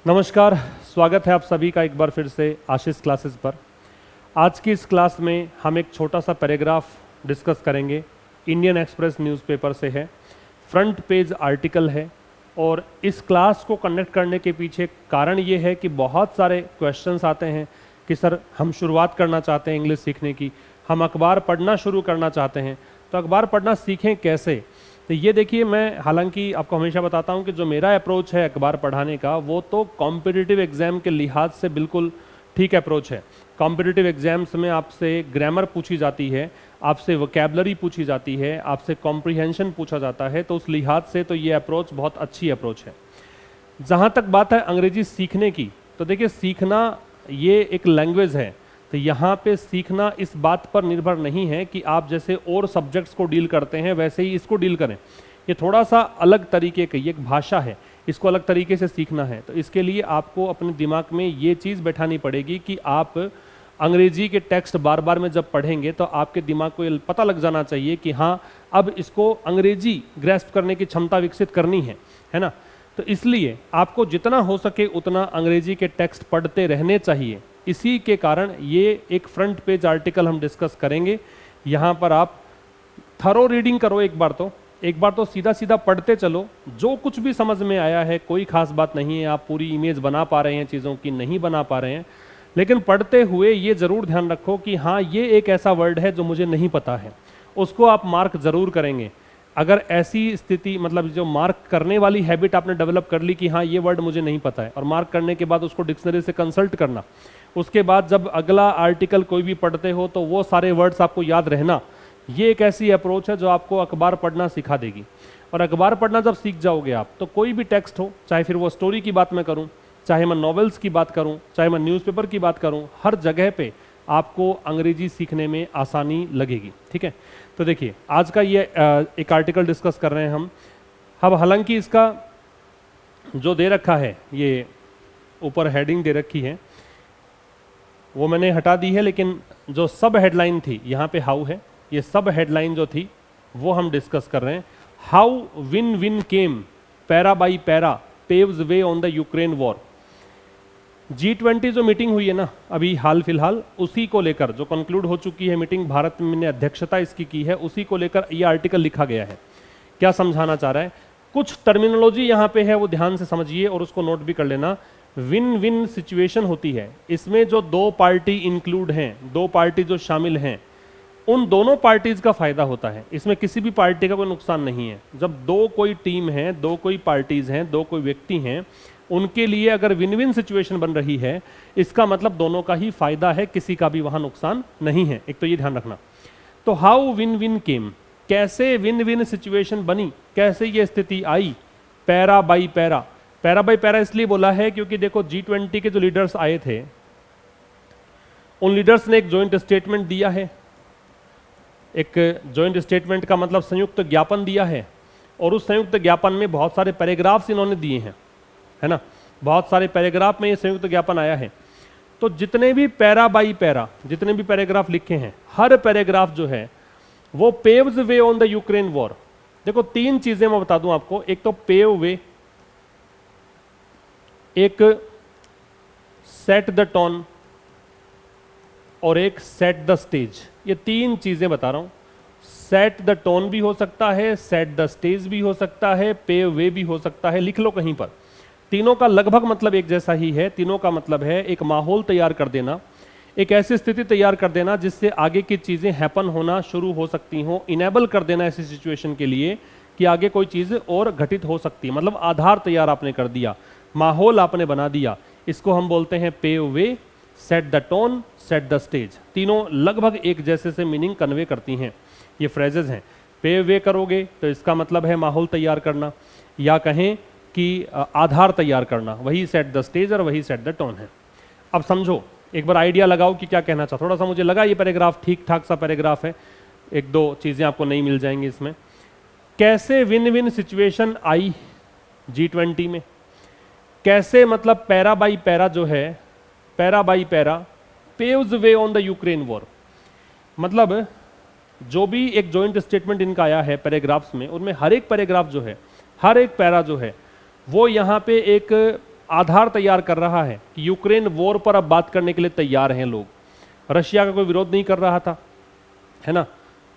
नमस्कार, स्वागत है आप सभी का एक बार फिर से आशीष क्लासेस पर। आज की इस क्लास में हम एक छोटा सा पैराग्राफ डिस्कस करेंगे। इंडियन एक्सप्रेस न्यूज़पेपर से है, फ्रंट पेज आर्टिकल है। और इस क्लास को कंडक्ट करने के पीछे कारण ये है कि बहुत सारे क्वेश्चंस आते हैं कि सर हम शुरुआत करना चाहते हैं इंग्लिश सीखने की, हम अखबार पढ़ना शुरू करना चाहते हैं, तो अखबार पढ़ना सीखें कैसे। तो ये देखिए, मैं हालांकि आपको हमेशा बताता हूँ कि जो मेरा अप्रोच है अखबार पढ़ाने का वो तो कॉम्पिटिटिव एग्जाम के लिहाज से बिल्कुल ठीक अप्रोच है। कॉम्पिटिटिव एग्जाम्स में आपसे ग्रामर पूछी जाती है, आपसे वोकैबलरी पूछी जाती है, आपसे कॉम्प्रिहेंशन पूछा जाता है, तो उस लिहाज से तो ये अप्रोच बहुत अच्छी अप्रोच है। जहाँ तक बात है अंग्रेजी सीखने की, तो देखिए सीखना ये एक लैंग्वेज है, तो यहाँ पे सीखना इस बात पर निर्भर नहीं है कि आप जैसे और सब्जेक्ट्स को डील करते हैं वैसे ही इसको डील करें। ये थोड़ा सा अलग तरीके की एक भाषा है, इसको अलग तरीके से सीखना है। तो इसके लिए आपको अपने दिमाग में ये चीज़ बैठानी पड़ेगी कि आप अंग्रेजी के टेक्स्ट बार बार में जब पढ़ेंगे तो आपके दिमाग को ये पता लग जाना चाहिए कि हाँ, अब इसको अंग्रेजी ग्रैस्प करने की क्षमता विकसित करनी है ना। तो इसलिए आपको जितना हो सके उतना अंग्रेजी के टेक्स्ट पढ़ते रहने चाहिए। इसी के कारण ये एक फ्रंट पेज आर्टिकल हम डिस्कस करेंगे। यहाँ पर आप थरो रीडिंग करो, एक बार तो सीधा सीधा पढ़ते चलो। जो कुछ भी समझ में आया है कोई खास बात नहीं है, आप पूरी इमेज बना पा रहे हैं चीज़ों की, नहीं बना पा रहे हैं, लेकिन पढ़ते हुए ये ज़रूर ध्यान रखो कि हाँ ये एक ऐसा वर्ड है जो मुझे नहीं पता है, उसको आप मार्क ज़रूर करेंगे। अगर ऐसी स्थिति, मतलब जो मार्क करने वाली हैबिट आपने डेवलप कर ली कि हाँ ये वर्ड मुझे नहीं पता है, और मार्क करने के बाद उसको डिक्शनरी से कंसल्ट करना, उसके बाद जब अगला आर्टिकल कोई भी पढ़ते हो तो वो सारे वर्ड्स आपको याद रहना, ये एक ऐसी अप्रोच है जो आपको अखबार पढ़ना सिखा देगी। और अखबार पढ़ना जब सीख जाओगे आप, तो कोई भी टेक्स्ट हो, चाहे फिर वो स्टोरी की बात मैं करूँ, चाहे मैं नॉवेल्स की बात करूँ, चाहे मैं न्यूज़पेपर की बात करूँ, हर जगह पे आपको अंग्रेजी सीखने में आसानी लगेगी। ठीक है, तो देखिए आज का ये एक आर्टिकल डिस्कस कर रहे हैं हम। अब हालांकि इसका जो दे रखा है, ये ऊपर हेडिंग दे रखी है वो मैंने हटा दी है, लेकिन जो सब हेडलाइन थी यहाँ पे हाउ है, ये सब हेडलाइन जो थी वो हम डिस्कस कर रहे हैं। How win win came para by para paves way on the Ukraine war. G20 जो मीटिंग हुई है ना अभी हाल फिलहाल, उसी को लेकर जो कंक्लूड हो चुकी है मीटिंग, भारत ने अध्यक्षता इसकी की है, उसी को लेकर ये आर्टिकल लिखा गया है। क्या समझाना चाह रहा है, कुछ टर्मिनोलॉजी यहाँ पे है वो ध्यान से समझिए और उसको नोट भी कर लेना। विन विन सिचुएशन होती है, इसमें जो दो पार्टी इंक्लूड हैं, दो पार्टी जो शामिल हैं, उन दोनों पार्टीज का फायदा होता है, इसमें किसी भी पार्टी का कोई नुकसान नहीं है। जब दो कोई टीम है, दो कोई पार्टीज हैं, दो कोई व्यक्ति हैं, उनके लिए अगर विन विन सिचुएशन बन रही है, इसका मतलब दोनों का ही फायदा है, किसी का भी वहां नुकसान नहीं है। एक तो ये ध्यान रखना। तो हाउ विन विन केम, कैसे विन विन सिचुएशन बनी, कैसे ये स्थिति आई। Para by para, para by para इसलिए बोला है क्योंकि देखो G20 के जो लीडर्स आए थे, उन लीडर्स ने एक जॉइंट स्टेटमेंट दिया है। एक जॉइंट स्टेटमेंट का मतलब संयुक्त ज्ञापन दिया है, और उस संयुक्त ज्ञापन में बहुत सारे पैराग्राफ्स इन्होंने दिए हैं, है ना, बहुत सारे पैराग्राफ में ये संयुक्त ज्ञापन आया है। तो जितने भी पैरा बाई पैरा, जितने भी पैराग्राफ लिखे हैं, हर पैराग्राफ जो है वो paves way on the Ukraine war. देखो तीन चीजें मैं बता दूं आपको, एक तो पेव वे, एक सेट द टोन, और एक सेट द स्टेज। ये तीन चीजें बता रहा हूं। सेट द टोन भी हो सकता है, सेट द स्टेज भी हो सकता है, पेव वे भी हो सकता है, लिख लो कहीं पर। तीनों का लगभग मतलब एक जैसा ही है। तीनों का मतलब है एक माहौल तैयार कर देना, एक ऐसी स्थिति तैयार कर देना जिससे आगे की चीजें हैपन होना शुरू हो सकती हों, इनेबल कर देना ऐसी सिचुएशन के लिए कि आगे कोई चीज और घटित हो सकती है। मतलब आधार तैयार आपने कर दिया, माहौल आपने बना दिया। इसको हम बोलते हैं pave way, set the tone, set the stage. तीनों लगभग एक जैसे से मीनिंग कन्वे करती हैं, ये फ्रेजेस हैं। पेव वे करोगे तो इसका मतलब है माहौल तैयार करना, या कहें कि आधार तैयार करना, वही सेट द स्टेज और वही सेट द टोन है। अब समझो, एक बार आइडिया लगाओ कि क्या कहना चाहता। थोड़ा सा मुझे लगा ये पैराग्राफ ठीक ठाक सा पैराग्राफ है, एक दो चीज़ें आपको नहीं मिल जाएंगी इसमें। कैसे विन विन सिचुएशन आई G20 में, कैसे मतलब पैरा बाई पैरा जो है, para by para paves way on the Ukraine war. मतलब जो भी एक जॉइंट स्टेटमेंट इनका आया है पैराग्राफ्स में, उनमें हर एक पैराग्राफ जो है, हर एक पैरा जो है, वो यहाँ पे एक आधार तैयार कर रहा है कि यूक्रेन वॉर पर अब बात करने के लिए तैयार हैं लोग। रशिया का कोई विरोध नहीं कर रहा था, है ना।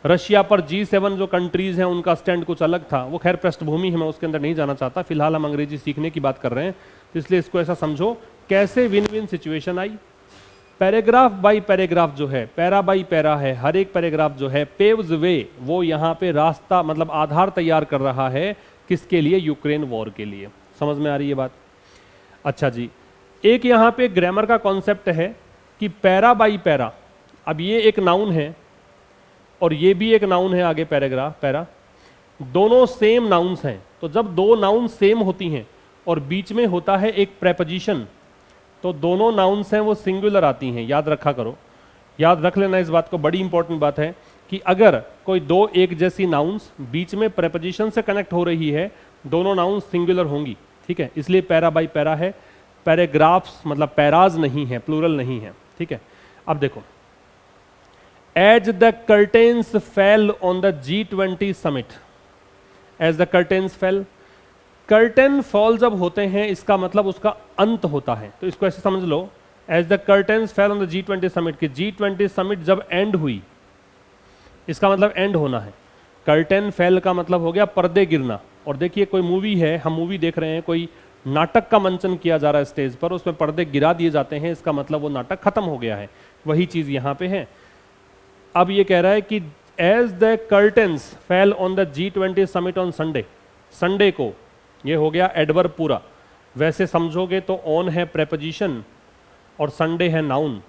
रशिया पर G7 जो कंट्रीज हैं उनका स्टैंड कुछ अलग था, वो खैर पृष्ठभूमि है, मैं उसके अंदर नहीं जाना चाहता। फिलहाल हम अंग्रेजी सीखने की बात कर रहे हैं, तो इसलिए इसको ऐसा समझो कैसे win win situation I. Paragraph by paragraph जो है, पैरा बाई पैरा है, हर एक पैराग्राफ जो है पेव्स वे, वो यहाँ पे रास्ता मतलब आधार तैयार कर रहा है किसके लिए, यूक्रेन वॉर के लिए। समझ में आ रही है बात। अच्छा जी, एक यहाँ पे ग्रामर का कॉन्सेप्ट है कि पैरा बाई पैरा, अब ये एक नाउन है और ये भी एक नाउन है, आगे पैराग्राफ पैरा, दोनों सेम नाउन्स हैं। तो जब दो नाउन सेम होती हैं और बीच में होता है एक प्रेपोजिशन, तो दोनों नाउन्स हैं वो सिंगुलर आती हैं। याद रखा करो, याद रख लेना इस बात को, बड़ी इंपॉर्टेंट बात है कि अगर कोई दो एक जैसी नाउन्स बीच में प्रेपोजिशन से कनेक्ट हो रही है, दोनों नाउन्स सिंगुलर होंगी, ठीक है। इसलिए पैरा बाई पैरा है, पैराग्राफ्स मतलब पैराज नहीं है, प्लूरल नहीं है, ठीक है। अब देखो, as the curtains fell on the G20 summit, as the curtains fell, curtain fall जब होते हैं इसका मतलब उसका अंत होता है, तो इसको ऐसे समझ लो, as the curtains fell on the G20 summit, कि G20 समिट जब एंड हुई, इसका मतलब एंड होना है। कर्टेन फेल का मतलब हो गया पर्दे गिरना। और देखिए कोई मूवी है, हम मूवी देख रहे हैं, कोई नाटक का मंचन किया जा रहा है स्टेज पर, उसमें पर्दे गिरा दिए जाते हैं, इसका मतलब वो नाटक खत्म हो गया है। वही चीज यहाँ पे है। अब ये कह रहा है कि as the curtains fell on the G20 summit on Sunday, Sunday को, ये हो गया एडवर्ब पूरा। वैसे समझोगे तो ऑन है प्रेपोजिशन और संडे है नाउन,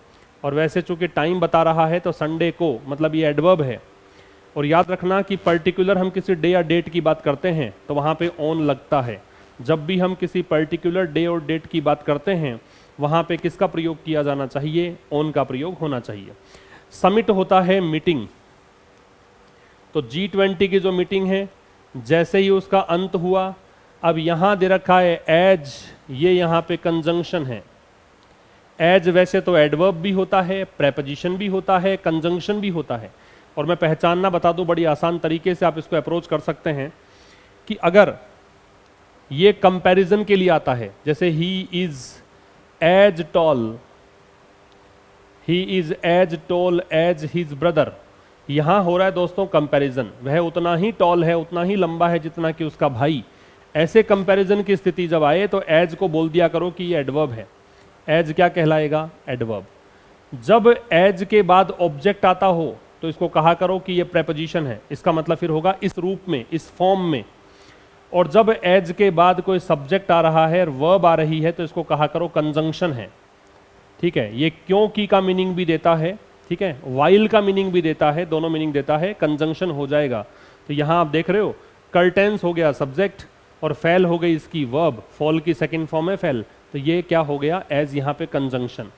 और वैसे चूंकि टाइम बता रहा है तो संडे को मतलब ये एडवर्ब है। और याद रखना कि पर्टिकुलर हम किसी डे या डेट की बात करते हैं तो वहाँ पे ऑन लगता है। जब भी हम किसी पर्टिकुलर डे और डेट की बात करते हैं वहाँ पे किसका प्रयोग किया जाना चाहिए, ऑन का प्रयोग होना चाहिए। समिट होता है मीटिंग, तो G20 की जो मीटिंग है जैसे ही उसका अंत हुआ, अब यहाँ दे रखा है एज, ये यहाँ पे कंजंक्शन है। एज वैसे तो एडवर्ब भी होता है, प्रेपोजिशन भी होता है, कंजंक्शन भी होता है। और मैं पहचानना बता दूं, बड़ी आसान तरीके से आप इसको अप्रोच कर सकते हैं कि अगर ये कंपैरिजन के लिए आता है, जैसे ही is as tall, he is as tall as his brother, यहां हो रहा है दोस्तों कंपैरिजन, वह उतना ही टॉल है, उतना ही लंबा है जितना कि उसका भाई। ऐसे कंपैरिजन की स्थिति जब आए तो एज को बोल दिया करो कि ये एडवर्ब है। एज क्या कहलाएगा, एडवर्ब। जब एज के बाद ऑब्जेक्ट आता हो तो इसको कहा करो कि ये प्रेपोजिशन है, इसका मतलब फिर होगा इस रूप में, इस फॉर्म में। और जब एज के बाद कोई सब्जेक्ट आ रहा है और वर्ब आ रही है तो इसको कहा करो कंजंक्शन है, ठीक है। ये क्योंकि का मीनिंग भी देता है, ठीक है, वाइल का मीनिंग भी देता है, दोनों मीनिंग देता है, कंजंक्शन हो जाएगा। तो यहां आप देख रहे हो कर्टेन्स हो गया सब्जेक्ट और फेल हो गई इसकी वर्ब, फॉल की सेकंड फॉर्म है फेल, तो ये क्या हो गया, एज यहाँ पे कंजंक्शन।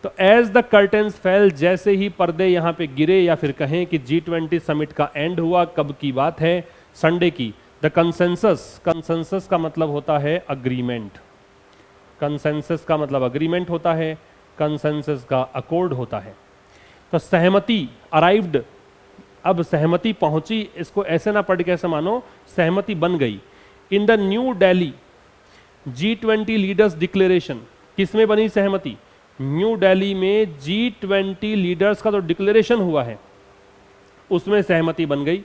तो एज द कर्टेन्स फेल, जैसे ही पर्दे यहाँ पे गिरे, या फिर कहें कि G20 समिट का एंड हुआ, कब की बात है, संडे की। द कंसेंसस, कंसेंसस का मतलब होता है अग्रीमेंट, कंसेंसस का मतलब अग्रीमेंट होता है, कंसेंसस का अकॉर्ड होता है। तो सहमति अराइव्ड, अब सहमति पहुंची, इसको ऐसे ना पढ़ के ऐसे मानो, सहमति बन गई। In the new Delhi G20 leaders declaration, किसमें बनी सहमति, न्यू दिल्ली में G20 लीडर्स का जो डिक्लेरेशन हुआ है उसमें सहमति बन गई।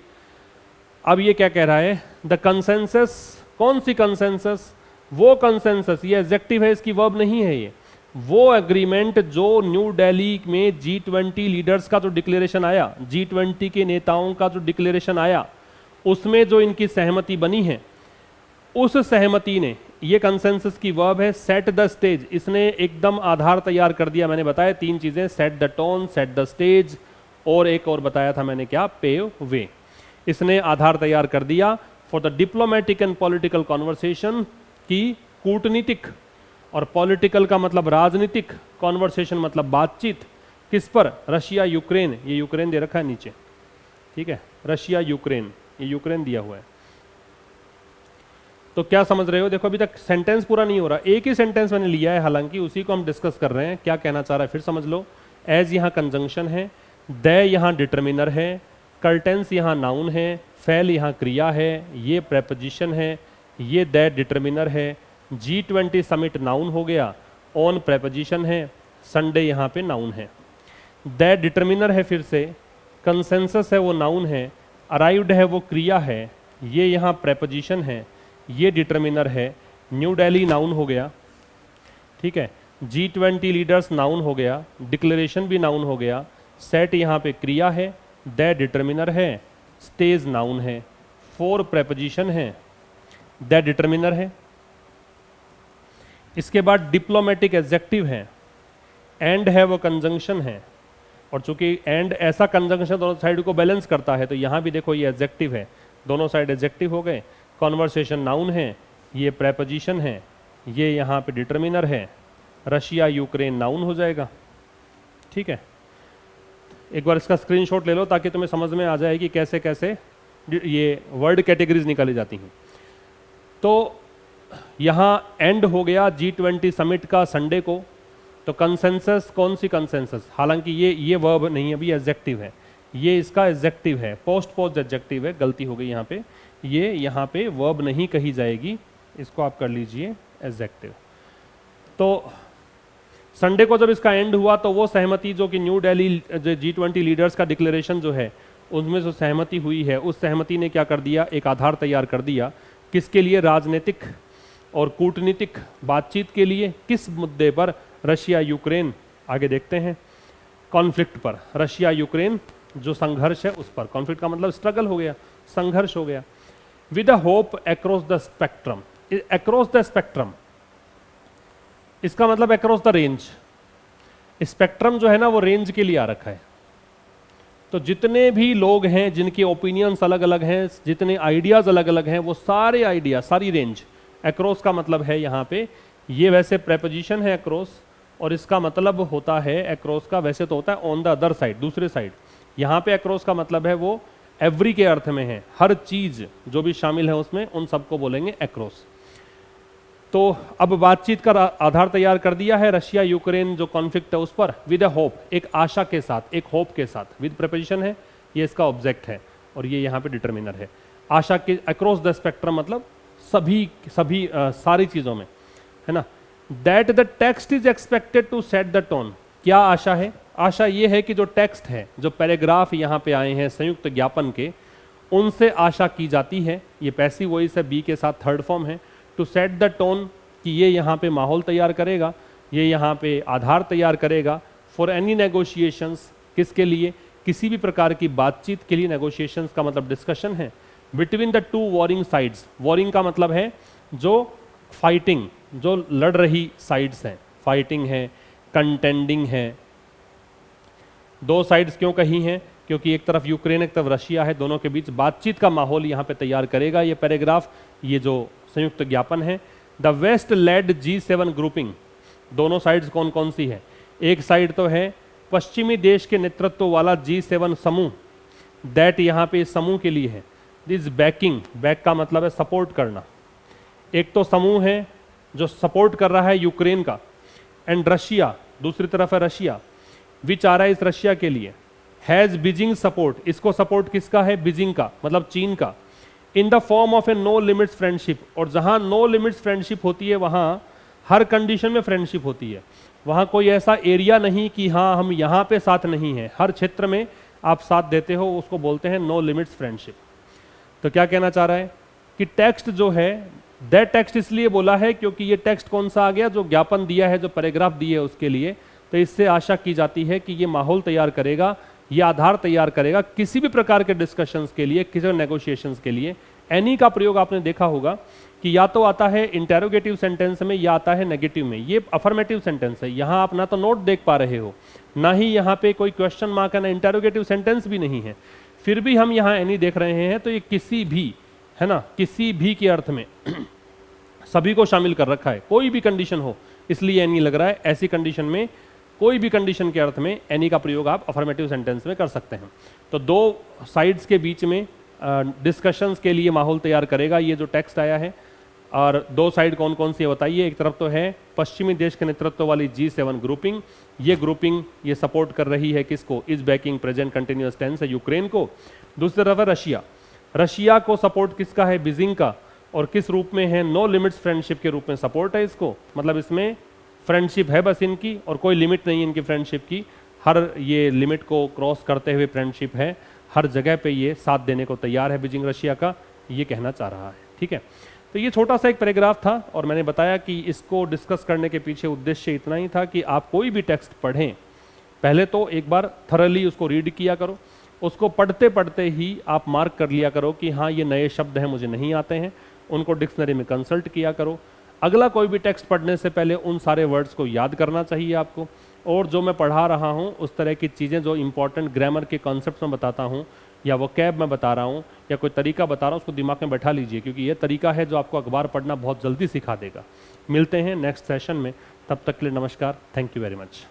अब ये क्या कह रहा है, द कंसेंसस, कौन सी कंसेंसस, वो कंसेंसस, ये एडजेक्टिव है, इसकी वर्ब नहीं है, ये वो एग्रीमेंट जो न्यू दिल्ली में G20 लीडर्स का जो डिक्लेरेशन आया, G20 के नेताओं का जो डिक्लेरेशन आया, उसमें जो इनकी सहमति बनी है, उस सहमति ने, ये कंसेंसस की वर्ब है, सेट द स्टेज, इसने एकदम आधार तैयार कर दिया। मैंने बताया तीन चीजें, set the tone, set the stage, और एक और बताया था मैंने क्या, पेव वे। इसने आधार तैयार कर दिया for the diplomatic and political conversation, की कूटनीतिक, और पॉलिटिकल का मतलब राजनीतिक, कॉन्वर्सेशन मतलब बातचीत, किस पर, रशिया यूक्रेन, ये यूक्रेन दे रखा है नीचे, ठीक है, रशिया यूक्रेन, ये यूक्रेन दिया हुआ है। तो क्या समझ रहे हो, देखो अभी तक सेंटेंस पूरा नहीं हो रहा, एक ही सेंटेंस मैंने लिया है, हालांकि उसी को हम डिस्कस कर रहे हैं। क्या कहना चाह रहा है फिर समझ लो, एज यहाँ कंजंक्शन है, द यहाँ डिटर्मिनर है, कर्टेंस यहाँ नाउन है, फेल यहाँ क्रिया है, ये प्रेपोजिशन है, ये द डिटर्मिनर है, G20 समिट नाउन हो गया, ऑन प्रेपोजिशन है, संडे यहाँ पे नाउन है, दैट डिटर्मिनर है, फिर से कंसेंसस है वो नाउन है, अराइव्ड है वो क्रिया है, ये यहाँ प्रेपोजिशन है, ये डिटर्मिनर है, न्यू दिल्ली नाउन हो गया, ठीक है, G20 लीडर्स नाउन हो गया, डिक्लेरेशन भी नाउन हो गया, सेट यहाँ पे क्रिया है, दैट डिटर्मिनर है, स्टेज नाउन है, फोर प्रेपोजिशन है, दैट डिटर्मिनर है। इसके बाद डिप्लोमेटिक एडजेक्टिव है, एंड है वो कंजंक्शन है, और चूंकि एंड ऐसा कंजंक्शन दोनों साइड को बैलेंस करता है तो यहाँ भी देखो ये एडजेक्टिव है, दोनों साइड एडजेक्टिव हो गए, कॉन्वर्सेशन नाउन है, ये प्रेपोजिशन है, ये यहाँ पे डिटर्मिनर है, रशिया यूक्रेन नाउन हो जाएगा, ठीक है। एक बार इसका स्क्रीनशॉट ले लो ताकि तुम्हें समझ में आ जाए कि कैसे कैसे ये वर्ड कैटेगरीज निकाली जाती हैं। तो यहाँ एंड हो गया G20 समिट का संडे को, तो कंसेंसस, कौन सी कंसेंसस, हालांकि ये वर्ब नहीं है, अभी एडजेक्टिव है, ये इसका एडजेक्टिव है, पोस्ट एडजेक्टिव है, गलती हो गई यहाँ पे, ये यहाँ पे वर्ब नहीं कही जाएगी, इसको आप कर लीजिए एडजेक्टिव। तो संडे को जब इसका एंड हुआ तो वो सहमति जो कि न्यू दिल्ली G20 लीडर्स का डिक्लेरेशन जो है उनमें जो सहमति हुई है, उस सहमति ने क्या कर दिया, एक आधार तैयार कर दिया, किसके लिए, राजनीतिक और कूटनीतिक बातचीत के लिए, किस मुद्दे पर, रशिया यूक्रेन, आगे देखते हैं, कॉन्फ्लिक्ट पर, रशिया यूक्रेन जो संघर्ष है उस पर, कॉन्फ्लिक्ट का मतलब स्ट्रगल हो गया, संघर्ष हो गया, with a hope across the spectrum, across the spectrum इसका मतलब अक्रॉस द रेंज, स्पेक्ट्रम जो है ना वो रेंज के लिए आ रखा है, तो जितने भी लोग हैं जिनके ओपिनियंस अलग अलग हैं, जितने आइडियाज अलग अलग हैं, वो सारे आइडिया, सारी रेंज, अक्रॉस का मतलब है यहाँ पे, ये वैसे प्रेपोजिशन है अक्रॉस, और इसका मतलब होता है अक्रॉस का वैसे तो होता है ऑन द अदर साइड, दूसरे साइड, यहाँ पे अक्रॉस का मतलब है वो एवरी के अर्थ में है, हर चीज जो भी शामिल है उसमें, उन सबको बोलेंगे अक्रॉस। तो अब बातचीत का आधार तैयार कर दिया है, रशिया यूक्रेन जो कॉन्फ्लिक्ट है उस पर, विद अ होप, एक आशा के साथ, एक होप के साथ, विद प्रेपोजिशन है, ये इसका ऑब्जेक्ट है, और ये यहाँ पे डिटर्मिनर है, आशा के, अक्रॉस द स्पेक्ट्रम मतलब सभी सारी चीजों में, है ना। That the text is expected to set the tone, क्या आशा है, आशा ये है कि जो टेक्स्ट है, जो पैराग्राफ यहाँ पे आए हैं संयुक्त ज्ञापन के, उनसे आशा की जाती है, ये पैसिव वॉइस है, बी के साथ थर्ड फॉर्म है, टू सेट द टोन कि ये यहाँ पे माहौल तैयार करेगा, ये यहाँ पे आधार तैयार करेगा, फॉर एनी नेगोशिएशंस, किसके लिए, किसी भी प्रकार की बातचीत के लिए, नेगोशिएशंस का मतलब डिस्कशन है, between the two warring sides, warring का मतलब है जो फाइटिंग, जो लड़ रही साइड्स हैं, फाइटिंग है, कंटेंडिंग है, दो साइड्स क्यों कही हैं, क्योंकि एक तरफ यूक्रेन एक तरफ रशिया है, दोनों के बीच बातचीत का माहौल यहाँ पे तैयार करेगा ये पैराग्राफ, ये जो संयुक्त ज्ञापन है। The West led G7 grouping, दोनों साइड्स कौन कौन सी है, एक साइड तो है पश्चिमी देश के नेतृत्व वाला G7 समूह, दैट यहाँ पे इस समूह के लिए है, दिस बैकिंग, बैक का मतलब है सपोर्ट करना, एक तो समूह है जो सपोर्ट कर रहा है यूक्रेन का, एंड रशिया दूसरी तरफ है रशिया, विच आ रहा है इस रशिया के लिए, हैज बीजिंग सपोर्ट, इसको सपोर्ट किसका है, बीजिंग का मतलब चीन का, in the form of a no limits friendship, और जहां नो लिमिट्स फ्रेंडशिप होती है वहां हर कंडीशन में फ्रेंडशिप होती है, वहां कोई ऐसा एरिया नहीं कि हाँ हम यहाँ पे साथ नहीं है, हर क्षेत्र में आप साथ देते हो, उसको बोलते हैं नो लिमिट्स फ्रेंडशिप। तो क्या कहना चाह रहा है कि टेक्स्ट जो है, दैट टेक्स्ट इसलिए बोला है क्योंकि ये टेक्स्ट कौन सा आ गया, जो ज्ञापन दिया है, जो पैराग्राफ दिए है उसके लिए, तो इससे आशा की जाती है कि ये माहौल तैयार करेगा, ये आधार तैयार करेगा किसी भी प्रकार के डिस्कशंस के लिए, किसी नेगोशिएशंस के लिए। एनी का प्रयोग आपने देखा होगा कि या तो आता है इंटेरोगेटिव सेंटेंस में या आता है नेगेटिव में, ये अफर्मेटिव सेंटेंस है, यहाँ आप ना तो नोट देख पा रहे हो, ना ही यहाँ पे कोई क्वेश्चन मार्क है, ना इंटेरोगेटिव सेंटेंस भी नहीं है, फिर भी हम यहाँ एनी देख रहे हैं, तो ये किसी भी, है ना, किसी भी के अर्थ में सभी को शामिल कर रखा है, कोई भी कंडीशन हो इसलिए एनी लग रहा है। ऐसी कंडीशन में, कोई भी कंडीशन के अर्थ में एनी का प्रयोग आप अफर्मेटिव सेंटेंस में कर सकते हैं। तो दो साइड्स के बीच में डिस्कशंस के लिए माहौल तैयार करेगा ये जो टेक्स्ट आया है। और दो साइड कौन कौन सी है बताइए, एक तरफ तो है पश्चिमी देश के नेतृत्व वाली G7 ग्रुपिंग, ये ग्रुपिंग ये सपोर्ट कर रही है किसको, is backing present continuous tense है यूक्रेन को। दूसरी तरफ है रशिया, रशिया को सपोर्ट किसका है, बीजिंग का, और किस रूप में है, नो लिमिट्स फ्रेंडशिप के रूप में सपोर्ट है इसको, मतलब इसमें फ्रेंडशिप है बस इनकी और कोई लिमिट नहीं है इनकी फ्रेंडशिप की, हर ये लिमिट को क्रॉस करते हुए फ्रेंडशिप है, हर जगह पे ये साथ देने को तैयार है बीजिंग रशिया का, ये कहना चाह रहा है। ठीक है, तो ये छोटा सा एक पैराग्राफ था और मैंने बताया कि इसको डिस्कस करने के पीछे उद्देश्य इतना ही था कि आप कोई भी टेक्स्ट पढ़ें पहले तो एक बार थरली उसको रीड किया करो, उसको पढ़ते पढ़ते ही आप मार्क कर लिया करो कि हाँ ये नए शब्द हैं मुझे नहीं आते हैं, उनको डिक्शनरी में कंसल्ट किया करो। अगला कोई भी टेक्स्ट पढ़ने से पहले उन सारे वर्ड्स को याद करना चाहिए आपको, और जो मैं पढ़ा रहा हूँ उस तरह की चीज़ें जो इंपॉर्टेंट ग्रामर के कॉन्सेप्ट में बताता हूँ या वो कैब में बता रहा हूँ या कोई तरीका बता रहा हूँ उसको दिमाग में बैठा लीजिए, क्योंकि ये तरीका है जो आपको अखबार पढ़ना बहुत जल्दी सिखा देगा। मिलते हैं नेक्स्ट सेशन में, तब तक के लिए नमस्कार, थैंक यू वेरी मच।